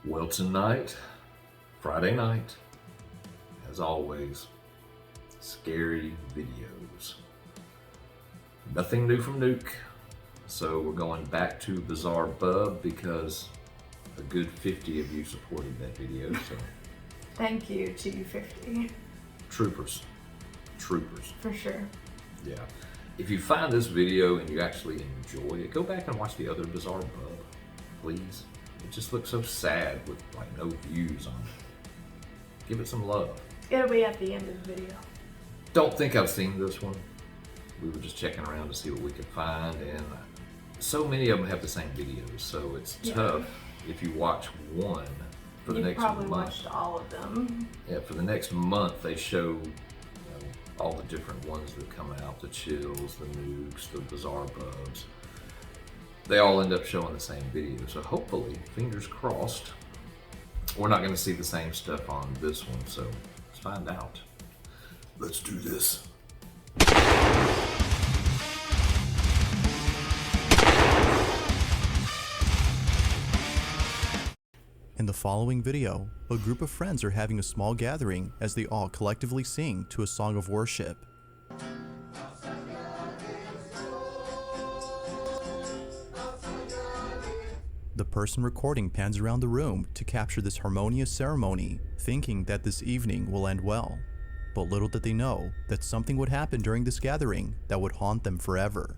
Well, tonight, Friday night, as always, scary videos. Nothing new from Nuke, so we're going back to Bizaare Bub because a good 50 of you supported that video, so. Thank you to you 50. Troopers. For sure. Yeah. If you find this video and you actually enjoy it, go back and watch the other Bizaare Bub, please. It just looks so sad with like no views on it. Give it some love. It'll be at the end of the video. Don't think I've seen this one. We were just checking around to see what we could find, and so many of them have the same videos, so it's tough if you watch one for the next month. You probably watched all of them. Yeah, for the next month they show all the different ones that come out, the Chills, the Nukes, the Bizaare Bubs. They all end up showing the same video, so hopefully, fingers crossed, we're not going to see the same stuff on this one, so let's find out. Let's do this. In the following video, a group of friends are having a small gathering as they all collectively sing to a song of worship. The person recording pans around the room to capture this harmonious ceremony, thinking that this evening will end well. But little did they know that something would happen during this gathering that would haunt them forever.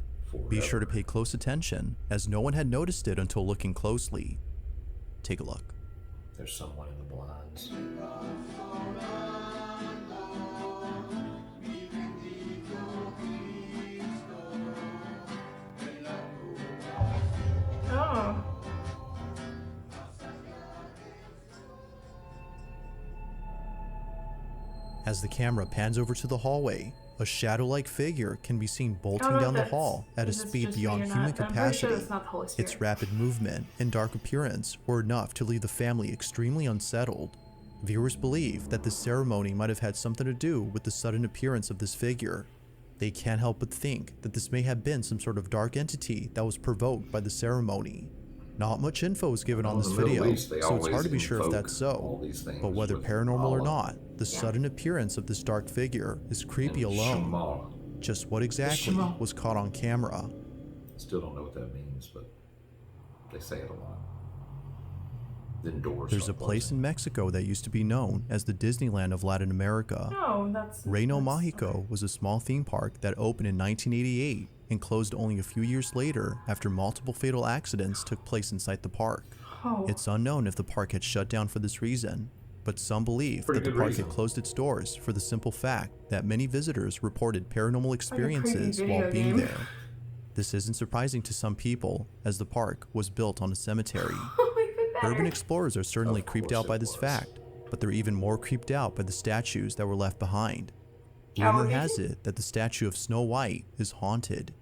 Be sure to pay close attention, as no one had noticed it until looking closely. Take a look. There's someone in the blinds. Oh. As the camera pans over to the hallway, a shadow-like figure can be seen bolting down the hall at a speed beyond human capacity. Its rapid movement and dark appearance were enough to leave the family extremely unsettled. Viewers believe that this ceremony might have had something to do with the sudden appearance of this figure. They can't help but think that this may have been some sort of dark entity that was provoked by the ceremony. Not much info is given on this video, so it's hard to be sure if that's so. But whether paranormal or not, the sudden appearance of this dark figure is creepy alone. Just what exactly was caught on camera? Still don't know what that means, but they say it a lot. There's a place in Mexico that used to be known as the Disneyland of Latin America. Reino Mágico was a small theme park that opened in 1988 and closed only a few years later after multiple fatal accidents took place inside the park. It's unknown if the park had shut down for this reason, but some believe that the park had closed its doors for the simple fact that many visitors reported paranormal experiences while being there. This isn't surprising to some people, as the park was built on a cemetery. Urban explorers are certainly creeped out by this fact, but they're even more creeped out by the statues that were left behind. Rumor has it that the statue of Snow White is haunted.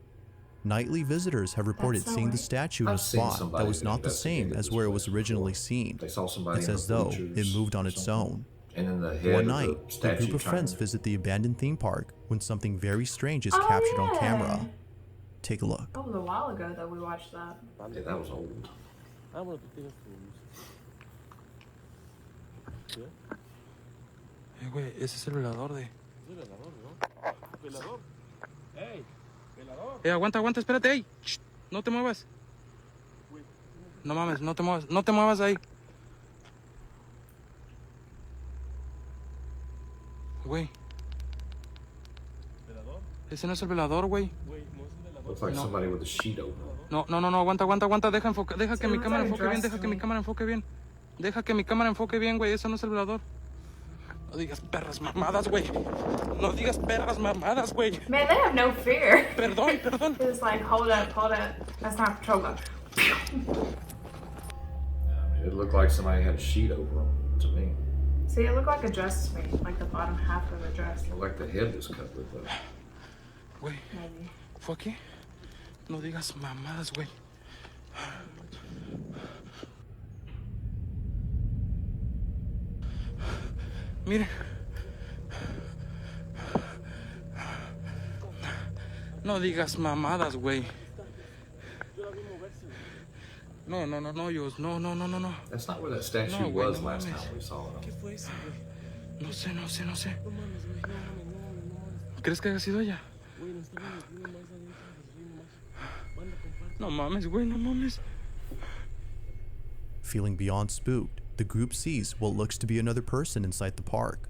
Nightly visitors have reported seeing the statue in a spot that was not the same as where it was originally seen. It's as though it moved on its own. One night, a group of friends visit the abandoned theme park when something very strange is captured on camera. Take a look. That was a while ago that we watched that. Yeah, that was old. Güey, ese es el velador de... ¿Velador? ¡Ey! ¿Velador? Aguanta, espérate, ey. Shh, no te muevas. No mames, no te muevas ahí. Güey. ¿Velador? Ese no es el velador, güey. Looks like somebody with a sheet over. No, aguanta, deja que mi cámara enfoque bien, deja que mi cámara enfoque bien, güey, eso no es el velador. No digas perras mamadas, güey. No digas perras mamadas, güey. Man, they have no fear. Perdón. It's like, hold up. That's not patrol gun. It looked like somebody had a sheet over them, to me. See, it looked like a dress to me, like the bottom half of a dress. It looked like the head was covered, though. Güey, ¿fue aquí? No digas mamadas, güey. Miren. No digas mamadas, güey. No, no, no, no, Dios. No, no, no, no, no. That's not where that statue No, güey, was no last mames. time we saw it. No sé, no sé, no sé. ¿Crees que haya sido ella? No mames, güey, no mames. Feeling beyond spooked, the group sees what looks to be another person inside the park.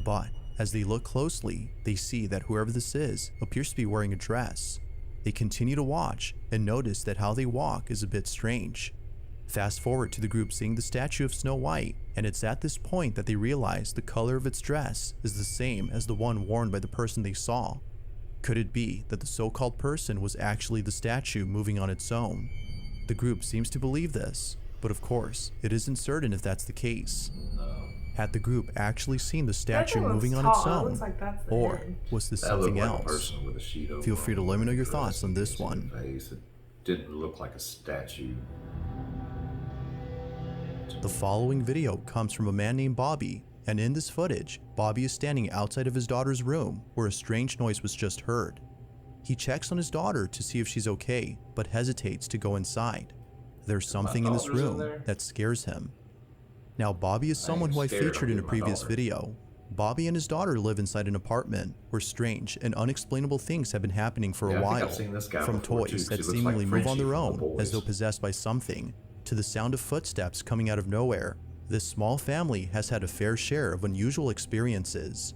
But as they look closely, they see that whoever this is appears to be wearing a dress. They continue to watch and notice that how they walk is a bit strange. Fast forward to the group seeing the statue of Snow White, and it's at this point that they realize the color of its dress is the same as the one worn by the person they saw. Could it be that the so-called person was actually the statue moving on its own? The group seems to believe this, but of course, it isn't certain if that's the case. Had the group actually seen the statue moving on its own, or was this something else? Feel free to let me know your thoughts on this one. It didn't look like a statue. The following video comes from a man named Bobby, and in this footage, Bobby is standing outside of his daughter's room where a strange noise was just heard. He checks on his daughter to see if she's okay, but hesitates to go inside. There's something in this room that scares him. Now, Bobby is someone who I featured in a previous video. Bobby and his daughter live inside an apartment where strange and unexplainable things have been happening for a while. From toys that seemingly move on their own as though possessed by something, to the sound of footsteps coming out of nowhere. This small family has had a fair share of unusual experiences.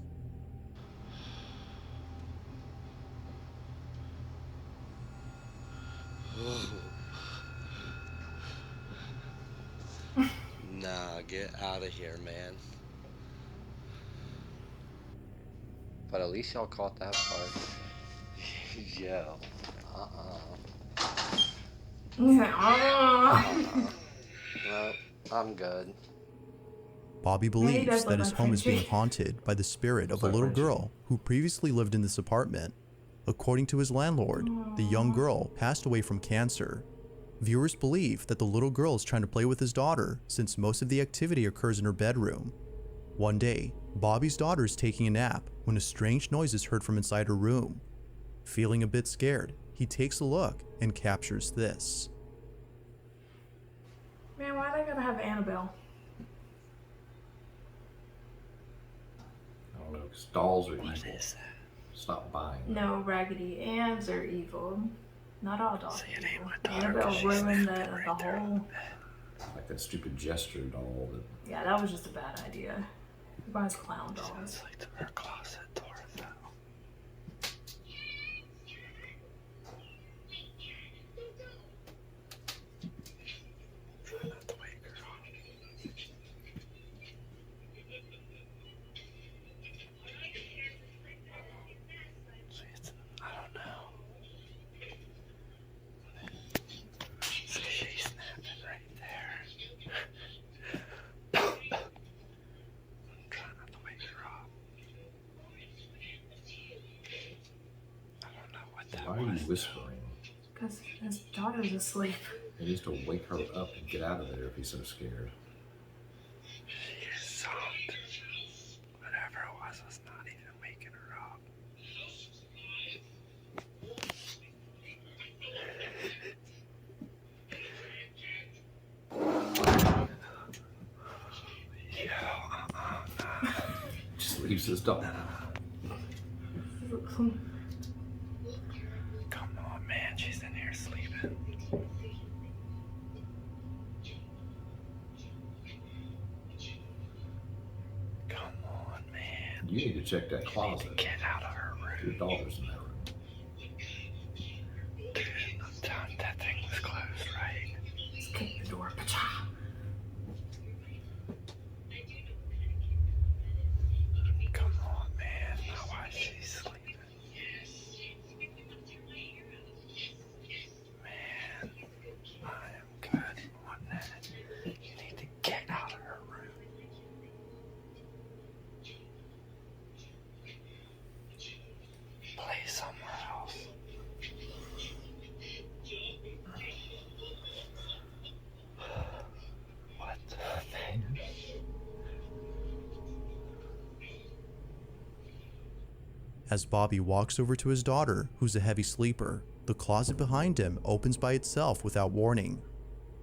Nah, get out of here, man. But at least y'all caught that part. Yo. No, I'm good. Bobby believes that his home is being haunted by the spirit of a little girl who previously lived in this apartment. According to his landlord, the young girl passed away from cancer. Viewers believe that the little girl is trying to play with his daughter since most of the activity occurs in her bedroom. One day, Bobby's daughter is taking a nap when a strange noise is heard from inside her room. Feeling a bit scared, he takes a look and captures this. Man, why they gotta have Annabelle? I don't know, because dolls are evil. What is that? Stop buying them. No, Raggedy Anns are evil. Not all dolls. See, it ain't my daughter, Annabelle ruined the whole... Like that stupid gesture doll that... Yeah, that was just a bad idea. Who buys clown dolls? Sounds like her closet door fell. Try not to wake her up. I don't know. See, she's snapping right there. I'm trying not to wake her up. I don't know what that was. Why are you whispering? Because his daughter's asleep. He needs to wake her up and get out of there if he's so scared. She is soft. Whatever it was not even waking her up. Just leaves his dog. Come on, man. She's in here sleeping. Come on, man. You need to check that closet. Get out of her room. Your daughter's in that room. Dude, I'm telling that thing was closed, right? Just kick the door. Pacha. Come on, man. Now why is she sleeping? Man, I am good on that. You need to get out of her room. Play somewhere else. What the thing? As Bobby walks over to his daughter, who's a heavy sleeper, the closet behind him opens by itself without warning.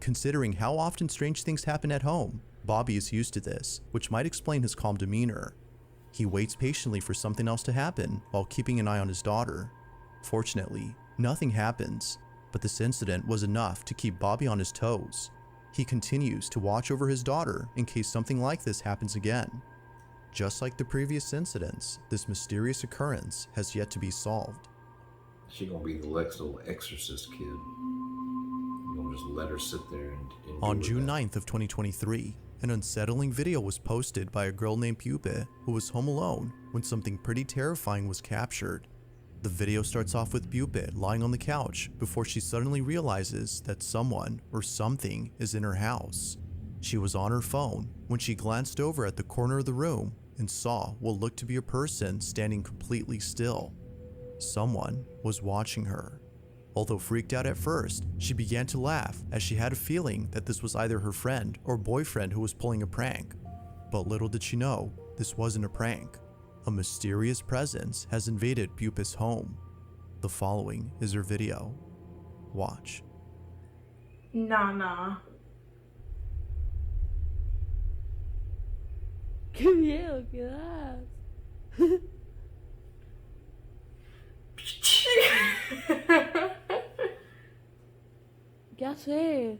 Considering how often strange things happen at home, Bobby is used to this, which might explain his calm demeanor. He waits patiently for something else to happen while keeping an eye on his daughter. Fortunately, nothing happens, but this incident was enough to keep Bobby on his toes. He continues to watch over his daughter in case something like this happens again. Just like the previous incidents, this mysterious occurrence has yet to be solved. She gonna be the little exorcist kid. You gonna just let her sit there and On June 9th of 2023, an unsettling video was posted by a girl named Pupe who was home alone when something pretty terrifying was captured. The video starts off with Pupe lying on the couch before she suddenly realizes that someone or something is in her house. She was on her phone when she glanced over at the corner of the room and saw what looked to be a person standing completely still. Someone was watching her. Although freaked out at first, she began to laugh as she had a feeling that this was either her friend or boyfriend who was pulling a prank. But little did she know, this wasn't a prank. A mysterious presence has invaded Pupa's home. The following is her video. Watch. Nah. Qué miedo que das. ¿Qué haces?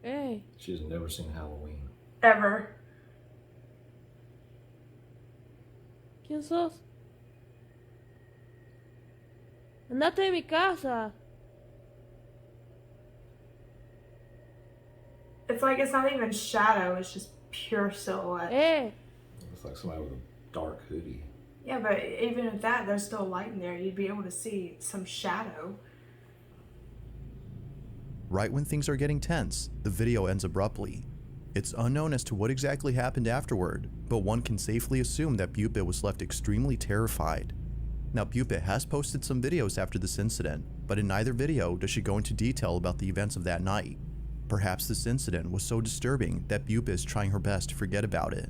Hey. She's never seen Halloween. Ever. ¿Quién sos? Andate de mi casa. It's like it's not even shadow, it's just pure silhouette. Hey. It's like somebody with a dark hoodie. Yeah, but even at that, there's still light in there. You'd be able to see some shadow. Right when things are getting tense, the video ends abruptly. It's unknown as to what exactly happened afterward, but one can safely assume that Pupe was left extremely terrified. Now, Pupe has posted some videos after this incident, but in neither video does she go into detail about the events of that night. Perhaps this incident was so disturbing that Pupe is trying her best to forget about it.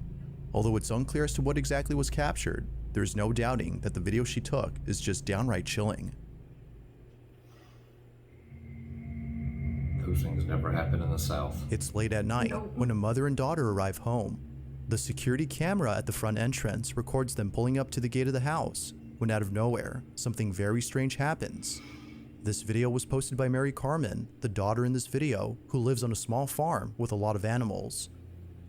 Although it's unclear as to what exactly was captured, there's no doubting that the video she took is just downright chilling. Those things never happen in the South. It's late at night when a mother and daughter arrive home. The security camera at the front entrance records them pulling up to the gate of the house, when out of nowhere, something very strange happens. This video was posted by Mary Carmen, the daughter in this video, who lives on a small farm with a lot of animals.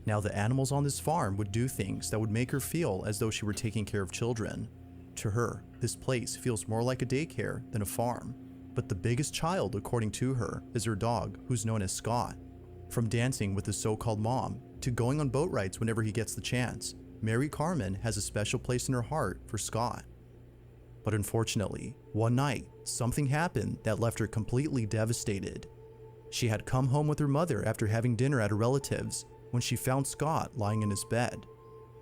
Now, the animals on this farm would do things that would make her feel as though she were taking care of children. To her, this place feels more like a daycare than a farm. But the biggest child, according to her, is her dog, who's known as Scott. From dancing with his so-called mom to going on boat rides whenever he gets the chance, Mary Carmen has a special place in her heart for Scott. But unfortunately, one night, something happened that left her completely devastated. She had come home with her mother after having dinner at a relative's when she found Scott lying in his bed.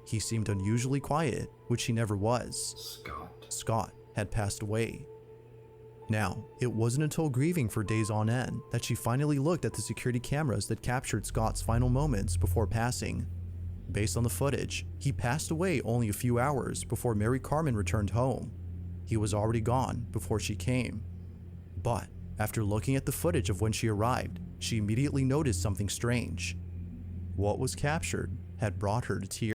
He seemed unusually quiet, which he never was. Scott had passed away. Now, it wasn't until grieving for days on end that she finally looked at the security cameras that captured Scott's final moments before passing. Based on the footage, he passed away only a few hours before Mary Carmen returned home. He was already gone before she came. But after looking at the footage of when she arrived, she immediately noticed something strange. What was captured had brought her to tears.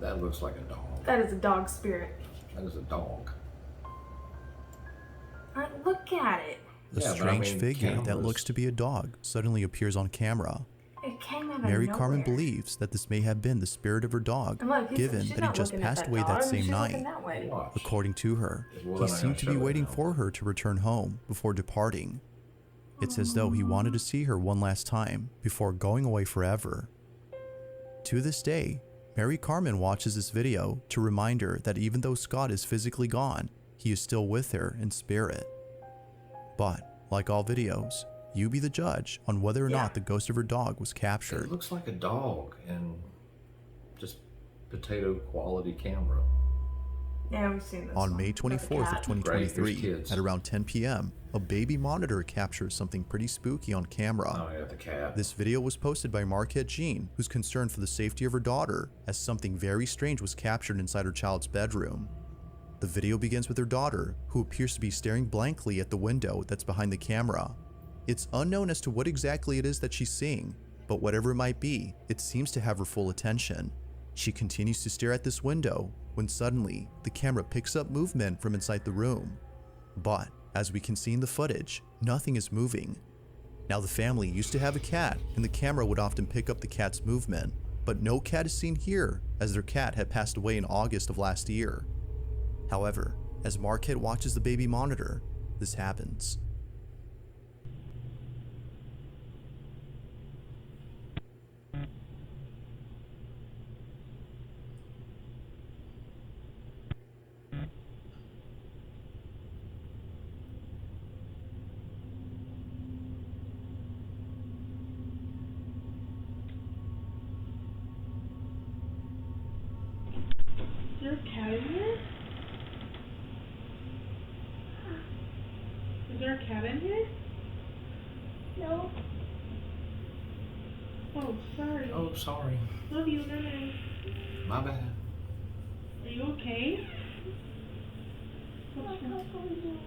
That looks like a dog. That is a dog spirit. That is a dog. Look at it. A strange figure that looks to be a dog suddenly appears on camera. came out of Mary nowhere. Carmen believes that this may have been the spirit of her dog, And look, given she's that he not just looking at passed that away that dog, same she's night. looking that way. Watch. According to her, Well, he then I seemed gotta to be show it waiting now. for her to return home before departing. It's as though he wanted to see her one last time before going away forever. To this day, Mary Carmen watches this video to remind her that even though Scott is physically gone, he is still with her in spirit. But, like all videos, you be the judge on whether or not the ghost of her dog was captured. It looks like a dog and just potato quality camera. Yeah, we've seen this On one. May With the 24th of cat. 2023, Great, there's kids. at around 10 p.m., a baby monitor captures something pretty spooky on camera. Oh yeah, the cat. This video was posted by Marquette Jean, who's concerned for the safety of her daughter, as something very strange was captured inside her child's bedroom. The video begins with her daughter, who appears to be staring blankly at the window that's behind the camera. It's unknown as to what exactly it is that she's seeing, but whatever it might be, it seems to have her full attention. She continues to stare at this window when suddenly the camera picks up movement from inside the room. But as we can see in the footage, nothing is moving. Now, the family used to have a cat, and the camera would often pick up the cat's movement, but no cat is seen here, as their cat had passed away in August of last year. However, as Marquette watches the baby monitor, this happens. Is there a cat in here? Is there a cat in here? No. Oh, sorry. Oh, sorry. Love you, bye. My bad. Are you okay? What's wrong?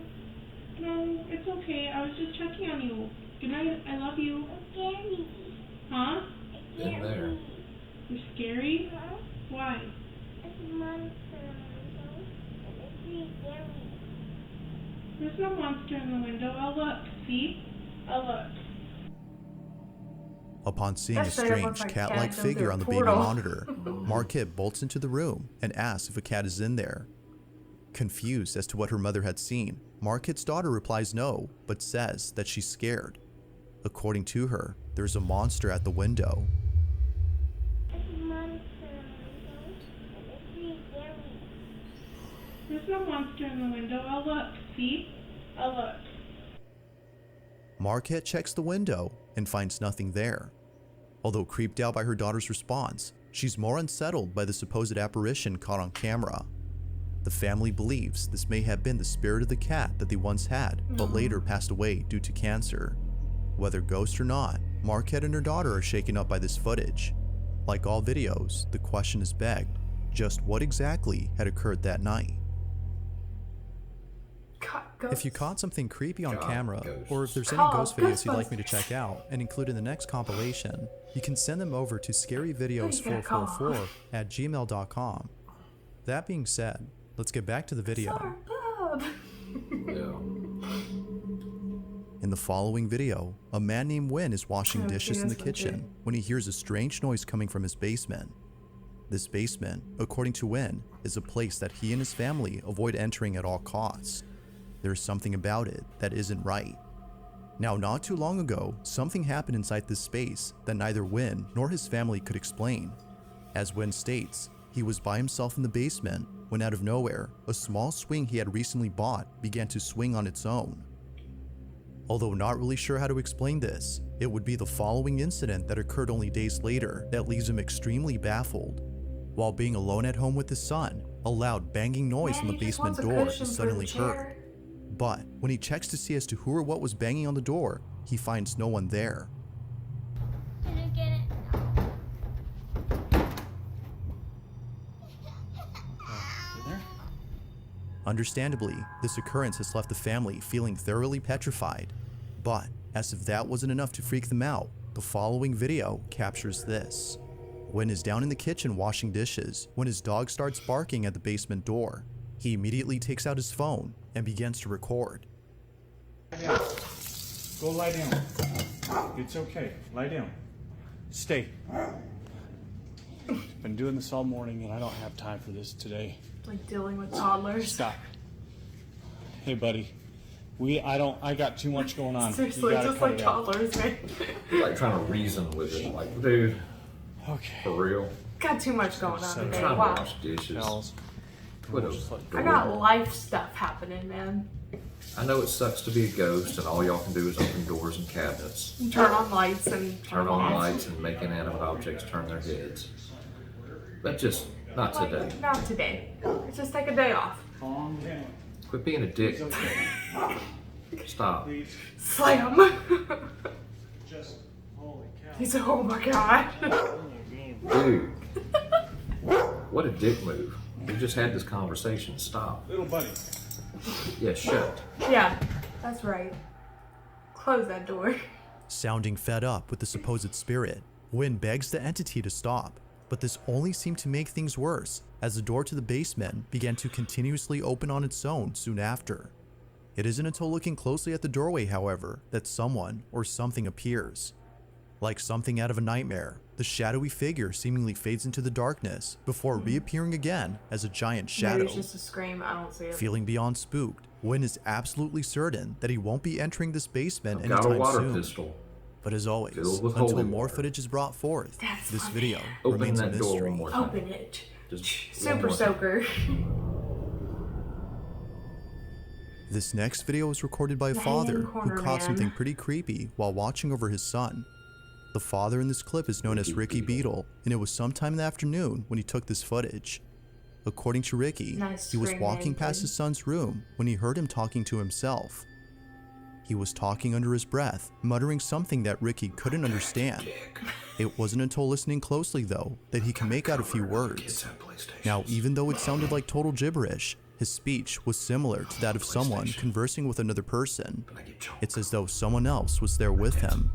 No, it's okay. I was just checking on you. Good night. I love you. Huh? In there. You're scary? Why? There's no monster in the window. I'll look. See? I'll look. Upon seeing That a straight up strange looks like cat-like cat jumped through figure a on the baby portal. monitor, Marquette bolts into the room and asks if a cat is in there. Confused as to what her mother had seen, Marquette's daughter replies no, but says that she's scared. According to her, there's a monster at the window. There's no monster in the window. I'll look. See? I'll look. Marquette checks the window and finds nothing there. Although creeped out by her daughter's response, she's more unsettled by the supposed apparition caught on camera. The family believes this may have been the spirit of the cat that they once had, but later passed away due to cancer. Whether ghost or not, Marquette and her daughter are shaken up by this footage. Like all videos, the question is begged, just what exactly had occurred that night? If you caught something creepy on camera, or if there's any ghost videos you'd like me to check out and include in the next compilation, you can send them over to scaryvideos444@gmail.com. That being said, let's get back to the video. Yeah. In the following video, a man named Wynn is washing dishes in the kitchen when he hears a strange noise coming from his basement. This basement, according to Wynn, is a place that he and his family avoid entering at all costs. There's something about it that isn't right. Now, not too long ago, something happened inside this space that neither Wynn nor his family could explain. As Wynn states, he was by himself in the basement when out of nowhere, a small swing he had recently bought began to swing on its own. Although not really sure how to explain this, it would be the following incident that occurred only days later that leaves him extremely baffled. While being alone at home with his son, a loud banging noise on the basement door is suddenly heard. But when he checks to see as to who or what was banging on the door, he finds no one there. Can you get it? Understandably, this occurrence has left the family feeling thoroughly petrified. But as if that wasn't enough to freak them out, the following video captures this. Wynn is down in the kitchen washing dishes when his dog starts barking at the basement door. He immediately takes out his phone and begins to record. Go lie down. It's okay. Lie down. Stay. Been doing this all morning and I don't have time for this today. Like dealing with toddlers. Stop. Hey, buddy. I got too much going on. Seriously, You gotta just cut like it out. toddlers, man. Like trying to reason with it, like, dude, Okay. for real. Got too much going on I'm today. trying to Wow. wash dishes. Hells. Put a I got life stuff happening, man. I know it sucks to be a ghost, and all y'all can do is open doors and cabinets, Turn on lights and turn on lights, and make inanimate objects turn their heads. But just not today. Not today. Just take a day off. Quit being a dick. Stop. Slam. He said, oh my god. Dude. What a dick move. We just had this conversation. Stop. Little buddy. Yeah, shut. Yeah, that's right. Close that door. Sounding fed up with the supposed spirit, Wynn begs the entity to stop, but this only seemed to make things worse as the door to the basement began to continuously open on its own soon after. It isn't until looking closely at the doorway, however, that someone or something appears. Like something out of a nightmare, the shadowy figure seemingly fades into the darkness before reappearing again as a giant shadow. Maybe it's just a scream, I don't see it. Feeling beyond spooked, Wynn is absolutely certain that he won't be entering this basement I've got a anytime water soon. pistol. But as always, Filled with until holy more water. footage is brought forth, That's this funny. video Open remains a that door mystery. one more time. Open it. Just Super one more time. soaker. This next video was recorded by a The father hanging who corner caught man. something pretty creepy while watching over his son. The father in this clip is known as Ricky Beetle, and it was sometime in the afternoon when he took this footage. According to Ricky, Nice he was screen walking name, past kid. his son's room when he heard him talking to himself. He was talking under his breath, muttering something that Ricky couldn't understand. It wasn't until listening closely, though, that he could make out a few words. Now, even though it sounded like total gibberish, his speech was similar to that of someone conversing with another person. It's as though someone else was there with him.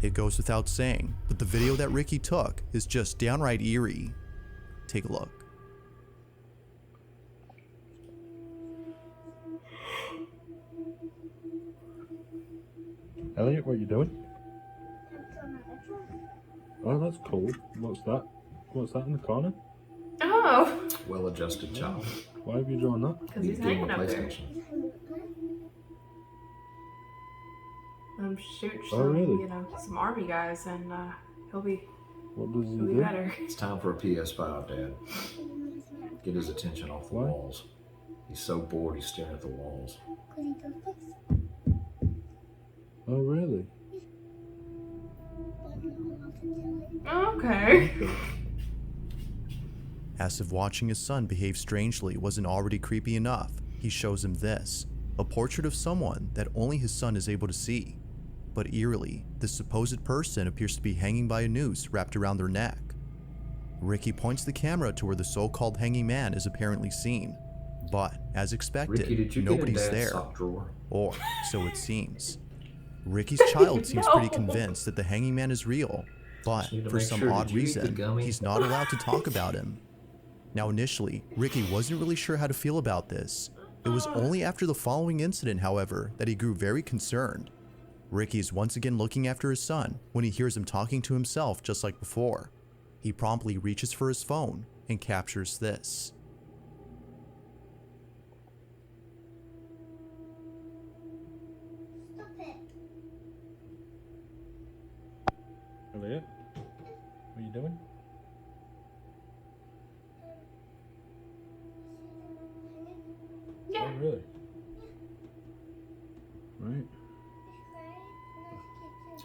It goes without saying, but the video that Ricky took is just downright eerie. Take a look. Elliot, what are you doing? Oh, that's cool. What's that? What's that in the corner? Oh, Well-adjusted child. Why have you drawn that? because he's Give him hanging a up there. PlayStation. Shoot Oh, some, really? some army guys, and he'll be What does he he'll be do? better. It's time for a PS5, Dad. Get his attention off the Why? walls. He's so bored he's staring at the walls. Oh, really? Okay. As if watching his son behave strangely wasn't already creepy enough, he shows him this, a portrait of someone that only his son is able to see. But eerily, this supposed person appears to be hanging by a noose wrapped around their neck. Ricky points the camera to where the so-called hanging man is apparently seen, but as expected, Ricky, did you nobody's get in Dad's there, sock drawer? or so it seems. Ricky's child seems pretty No. convinced that the hanging man is real, but Just need to for make some sure, odd did you eat the reason, gummy? he's not allowed to talk about him. Now initially, Ricky wasn't really sure how to feel about this. It was only after the following incident, however, that he grew very concerned. Ricky is once again looking after his son when he hears him talking to himself just like before. He promptly reaches for his phone and captures this. Stop it. Elliot? What are you doing? Yeah. Oh, really? Right.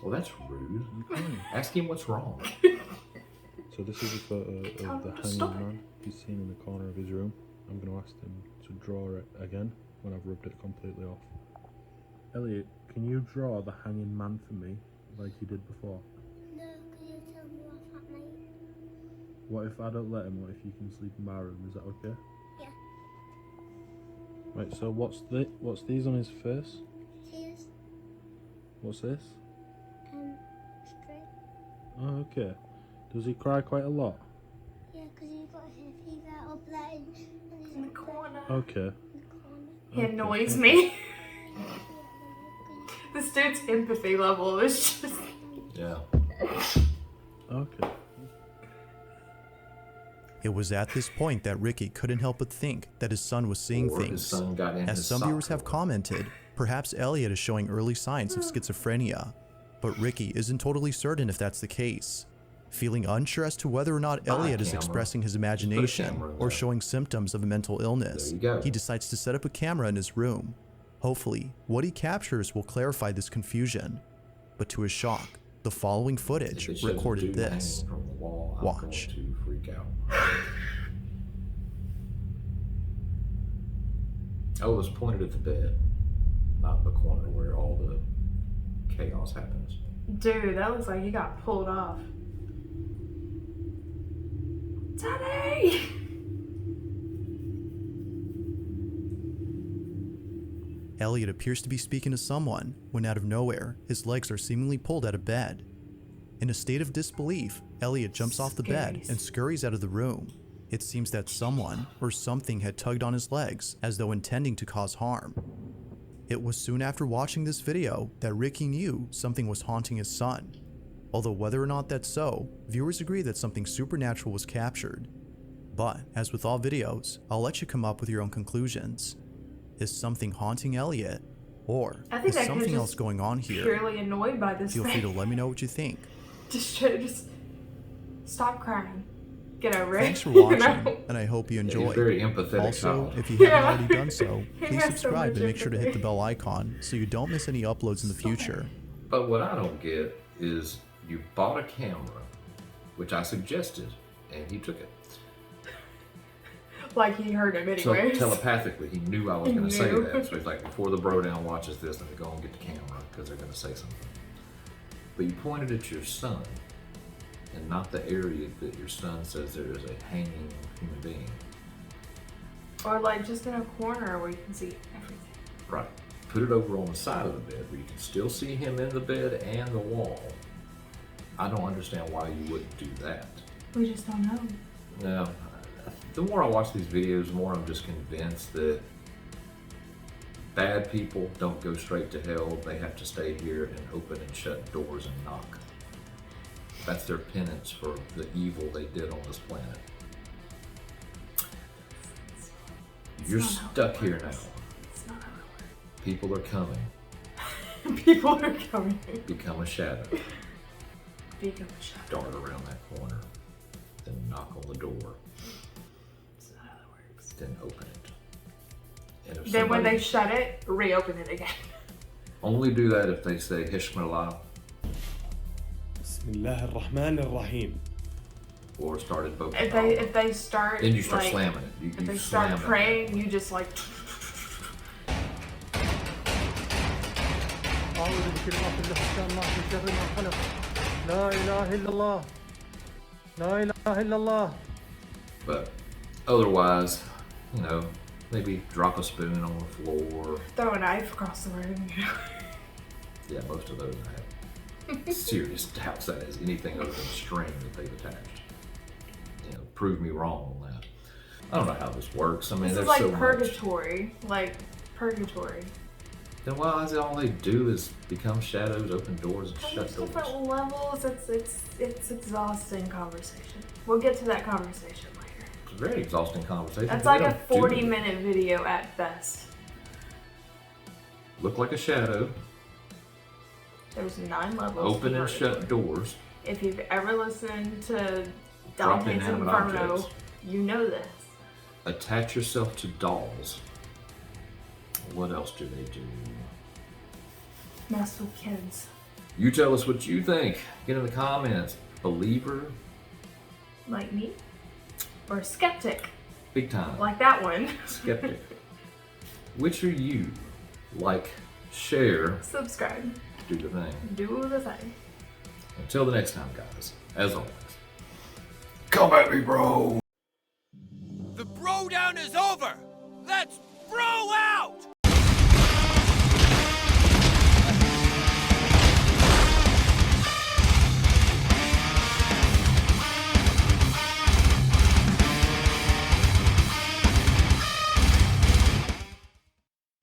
Well, that's rude. Okay. Ask him what's wrong. So this is a photo Tell of the him to hanging stop it. man he's seen in the corner of his room. I'm going to ask him to draw it again when I've rubbed it completely off. Elliot, can you draw the hanging man for me like you did before? No, because you tell me off at night. What if I don't let him? What if you can sleep in my room? Is that okay? Yeah. Right, so what's these on his face? Tears, What's this? straight. Oh, okay. Does he cry quite a lot? Yeah, because you got his fever up there and he's In the up corner. Okay. there in the corner. He Okay, annoys okay. me. Yeah, This dude's empathy level is just. Yeah. Okay. It was at this point that Ricky couldn't help but think that his son was seeing Or his things. son got in As his some sock viewers have drawer. commented, perhaps Elliot is showing early signs of schizophrenia, but Ricky isn't totally certain if that's the case. Feeling unsure as to whether or not Elliot is camera. expressing his Just put a imagination camera in or there. showing symptoms of a mental illness, There you go. he decides to set up a camera in his room. Hopefully, what he captures will clarify this confusion. But to his shock, the following footage If it shows a recorded dude this. hanging from the wall, I'm Watch. going to freak out. Oh, it was pointed at the bed, not the corner where all the chaos happens. Dude, that looks like he got pulled off. Daddy! Elliot appears to be speaking to someone when out of nowhere, his legs are seemingly pulled out of bed. In a state of disbelief, Elliot jumps off the bed and scurries out of the room. It seems that someone or something had tugged on his legs as though intending to cause harm. It was soon after watching this video that Ricky knew something was haunting his son. Although whether or not that's so, viewers agree that something supernatural was captured. But, as with all videos, I'll let you come up with your own conclusions. Is something haunting Elliot? Or I think is that something kid's else just going on here? purely annoyed by this Feel thing. free to let me know what you think. Just stop crying. Get over it. Thanks for You watching, know? and I hope you He's enjoyed. very empathetic Also, child. if you Yeah. haven't already done so, He please has so subscribe much and make sure to hit empathy. the bell icon so you don't miss any uploads in the future. But what I don't get is you bought a camera, which I suggested, and he took it. Like he heard him So anyways. telepathically, he knew I was He going to say knew. that. So he's like, before the Brodown watches this, let me go and get the camera because they're going to say something. But you pointed at your son and not the area that your son says there is a hanging human being. Or like just in a corner where you can see everything. Right. Put it over on the side of the bed where you can still see him in the bed and the wall. I don't understand why you wouldn't do that. We just don't know. Now, the more I watch these videos, the more I'm just convinced that bad people don't go straight to hell. They have to stay here and open and shut doors and knock. That's their penance for the evil they did on this planet. You're not how it stuck here now. It's not how it People are coming. works. People are coming. Become a shadow. Become a shadow. Dart around that corner. Then knock on the door. It's not how it works. Then open it. And if Then when somebody- they shut it, reopen it again. only do that if they say Hishmallah بسم الله الرحمن الرحيم. or start invoking If they start then you start like, slamming it. You if they slam start it. praying, you just like أعوذ بكلمات الله التامة من شر ما خلق لا إله إلا الله لا إله إلا الله. But otherwise, you know, maybe drop a spoon on the floor. throw a knife across the room. You know? Yeah, most of those I have serious doubts that is anything other than string that they've attached. You know, prove me wrong on that. I don't know how this works. I mean, This is there's like so much. purgatory. Like purgatory. Then why is it all they do is become shadows, open doors, and shut There's doors? different levels. It's exhausting conversation. We'll get to that conversation later. It's a very exhausting conversation. That's but they like a don't do 40-minute video at best. Look like a shadow, There's 9 levels. open and to shut purgatory. doors, If you've ever listened to drop Dante's inanimate Inferno, objects, you know this. attach yourself to dolls. What else do they do? Mess with kids. You tell us what you think. Get in the comments. Believer, Like me. Or skeptic. big time. Like that one. Skeptic. Which are you? Like, share, Subscribe. do the thing. Do the thing. Until the next time, guys, as always, come at me, bro! The Brodown is over! Let's bro out!